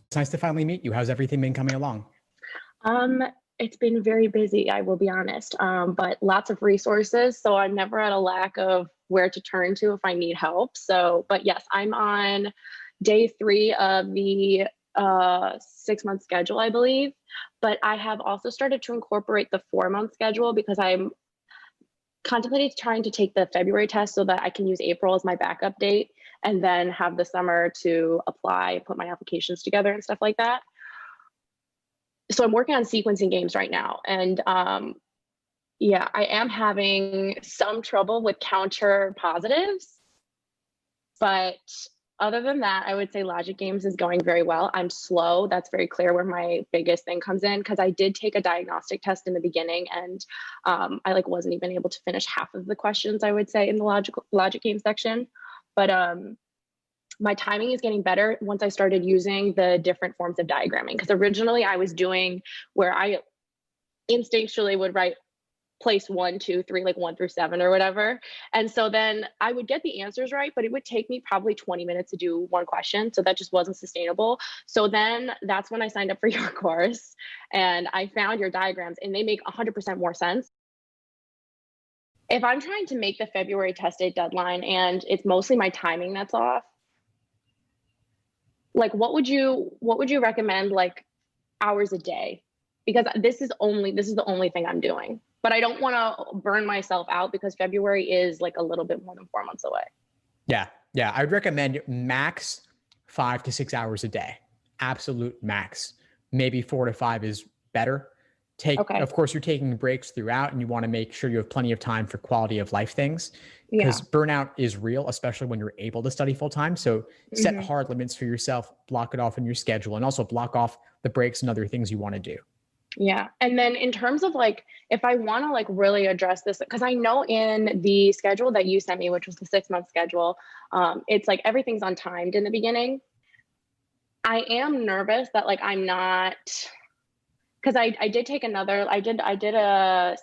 It's nice to finally meet you. How's everything been coming along? Um, it's been very busy, I will be honest, but lots of resources. So I'm never at a lack of where to turn to if I need help. So, but yes, I'm on day 3 of the 6-month schedule, I believe. But I have also started to incorporate the 4-month schedule because I'm contemplating trying to take the February test so that I can use April as my backup date and then have the summer to apply, put my applications together and stuff like that. So I'm working on sequencing games right now. And yeah, I am having some trouble with counter positives. But other than that, I would say logic games is going very well. I'm slow. That's very clear where my biggest thing comes in because I did take a diagnostic test in the beginning and I like wasn't even able to finish half of the questions, I would say, in the logic game section. But my timing is getting better once I started using the different forms of diagramming. Because originally I was doing where I instinctually would write place 1, 2, 3, like 1 through 7 or whatever. And so then I would get the answers right, but it would take me probably 20 minutes to do one question. So that just wasn't sustainable. So then that's when I signed up for your course and I found your diagrams and they make 100% more sense. If I'm trying to make the February test date deadline and it's mostly my timing that's off, like what would you recommend, like hours a day? Because this is the only thing I'm doing, but I don't want to burn myself out because February is like a little bit more than 4 months away. Yeah. I would recommend max 5 to 6 hours a day. Absolute max. Maybe 4 to 5 is better. Okay. Of course, you're taking breaks throughout and you want to make sure you have plenty of time for quality of life things because burnout is real, especially when you're able to study full time. So set hard limits for yourself, block it off in your schedule, and also block off the breaks and other things you want to do. Yeah. And then in terms of like, if I want to like really address this, because I know in the schedule that you sent me, which was the 6-month schedule, it's like everything's untimed in the beginning. I am nervous that like I'm not, because I did take I did a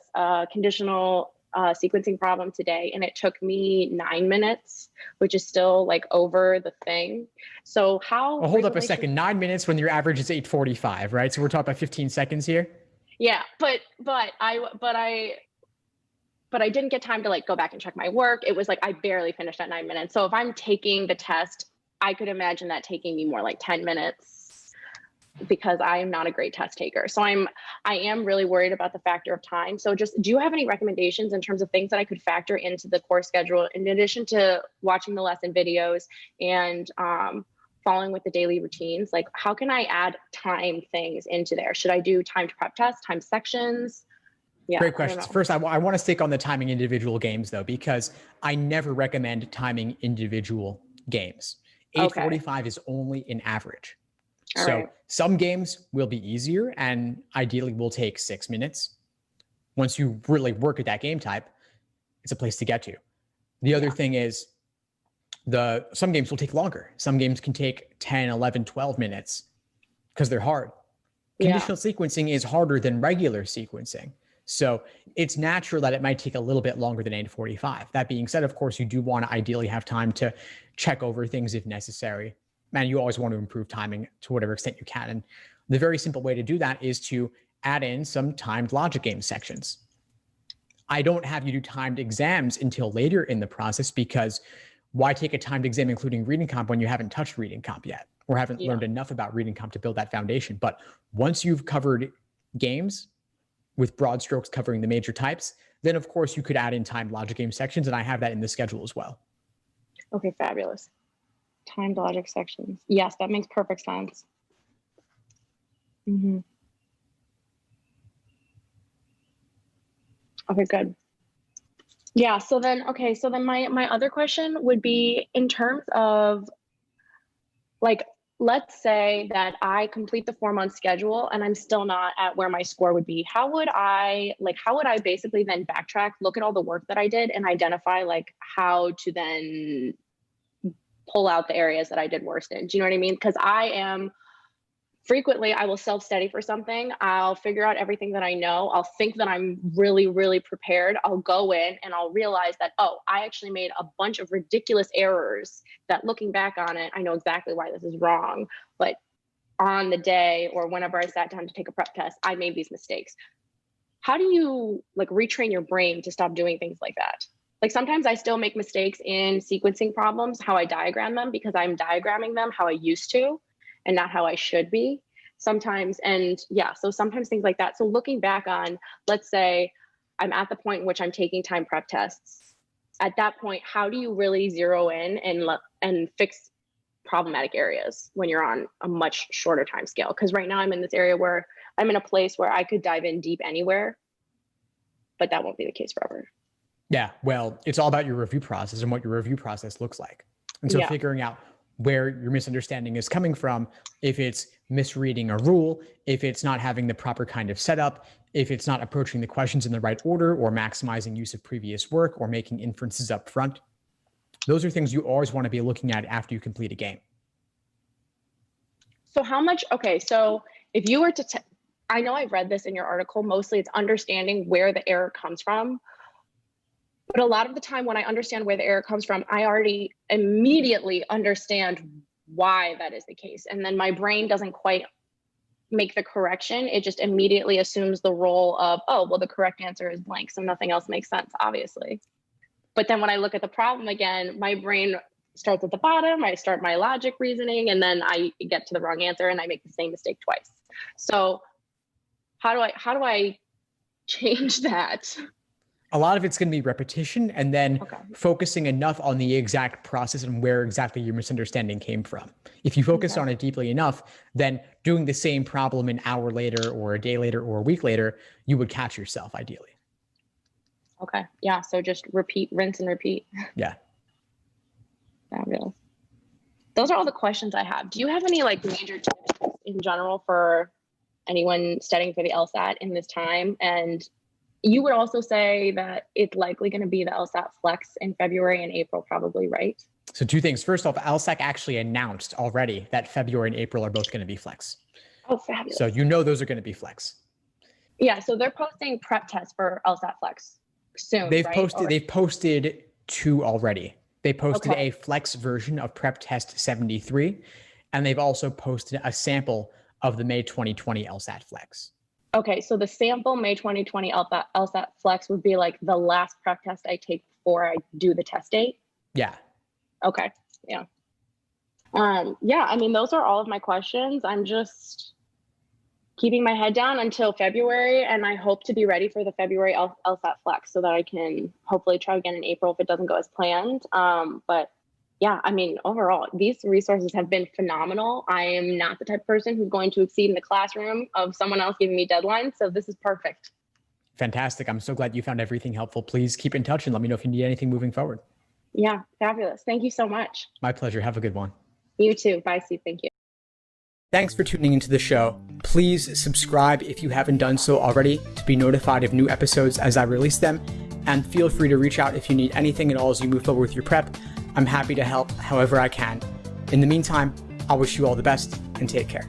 conditional sequencing problem today and it took me 9 minutes, which is still like over the thing. So how— Well, hold up a second. 9 minutes when your average is 8:45, right? So we're talking about 15 seconds here. Yeah, but I didn't get time to like go back and check my work. It was like I barely finished at 9 minutes. So if I'm taking the test, I could imagine that taking me more like 10 minutes because I am not a great test taker. So I am really worried about the factor of time. So just, do you have any recommendations in terms of things that I could factor into the course schedule in addition to watching the lesson videos and following with the daily routines? Like how can I add time things into there? Should I do timed prep tests, time sections? Yeah, great questions. First, I want to stick on the timing individual games though, because I never recommend timing individual games. 8:45 is only an average. So some games will be easier and ideally will take 6 minutes. Once you really work at that game type, it's a place to get to. The other thing is some games will take longer. Some games can take 10, 11, 12 minutes because they're hard. Conditional sequencing is harder than regular sequencing. So it's natural that it might take a little bit longer than 8:45. That being said, of course, you do want to ideally have time to check over things if necessary. And you always want to improve timing to whatever extent you can. And the very simple way to do that is to add in some timed logic game sections. I don't have you do timed exams until later in the process because why take a timed exam including reading comp when you haven't touched reading comp yet or haven't learned enough about reading comp to build that foundation? But once you've covered games with broad strokes covering the major types, then of course you could add in timed logic game sections, and I have that in the schedule as well. Okay, fabulous. Timed logic sections. Yes, that makes perfect sense. Okay, good. Yeah, so then my other question would be in terms of like, let's say that I complete the 4-month schedule and I'm still not at where my score would be. How would I basically then backtrack, look at all the work that I did and identify like how to then pull out the areas that I did worst in? Do you know what I mean? Because I am frequently I will self-study for something. I'll figure out everything that I know. I'll think that I'm really, really prepared. I'll go in and I'll realize that, oh, I actually made a bunch of ridiculous errors that looking back on it, I know exactly why this is wrong. But on the day or whenever I sat down to take a prep test, I made these mistakes. How do you like retrain your brain to stop doing things like that? Like sometimes I still make mistakes in sequencing problems, how I diagram them, because I'm diagramming them how I used to and not how I should be sometimes. And yeah, so sometimes things like that. So looking back on, let's say I'm at the point in which I'm taking time prep tests. At that point, how do you really zero in and fix problematic areas when you're on a much shorter time scale? Because right now I'm in this area where I'm in a place where I could dive in deep anywhere, but that won't be the case forever. Yeah, well, it's all about your review process and what your review process looks like. And so figuring out where your misunderstanding is coming from, if it's misreading a rule, if it's not having the proper kind of setup, if it's not approaching the questions in the right order or maximizing use of previous work or making inferences up front. Those are things you always want to be looking at after you complete a game. So how much, okay, so if you were to, I know I've read this in your article, mostly it's understanding where the error comes from. But a lot of the time when I understand where the error comes from, I already immediately understand why that is the case. And then my brain doesn't quite make the correction. It just immediately assumes the role of, oh, well, the correct answer is blank, so nothing else makes sense, obviously. But then when I look at the problem again, my brain starts at the bottom, I start my logic reasoning, and then I get to the wrong answer and I make the same mistake twice. So how do I change that? A lot of it's going to be repetition and then focusing enough on the exact process and where exactly your misunderstanding came from. If you focus on it deeply enough, then doing the same problem an hour later or a day later or a week later, you would catch yourself ideally. Okay. Yeah. So just repeat, rinse and repeat. Yeah. Fabulous. Those are all the questions I have. Do you have any like major tips in general for anyone studying for the LSAT in this time? And you would also say that it's likely going to be the LSAT-Flex in February and April, probably, right? So two things. First off, LSAC actually announced already that February and April are both going to be Flex. Oh, fabulous. So you know those are going to be Flex. Yeah, so they're posting prep tests for LSAT-Flex soon, They've right? posted two already. They posted a Flex version of Prep Test 73, and they've also posted a sample of the May 2020 LSAT-Flex. Okay, so the sample May 2020 LSAT-Flex would be like the last prep test I take before I do the test date? Yeah. Okay, yeah. Yeah, I mean, those are all of my questions. I'm just keeping my head down until February, and I hope to be ready for the February LSAT-Flex so that I can hopefully try again in April if it doesn't go as planned. But yeah, I mean, overall, these resources have been phenomenal. I am not the type of person who's going to exceed in the classroom of someone else giving me deadlines. So this is perfect. Fantastic. I'm so glad you found everything helpful. Please keep in touch and let me know if you need anything moving forward. Yeah, fabulous. Thank you so much. My pleasure. Have a good one. You too. Bye, Steve. Thank you. Thanks for tuning into the show. Please subscribe if you haven't done so already to be notified of new episodes as I release them. And feel free to reach out if you need anything at all as you move forward with your prep. I'm happy to help however I can. In the meantime, I wish you all the best and take care.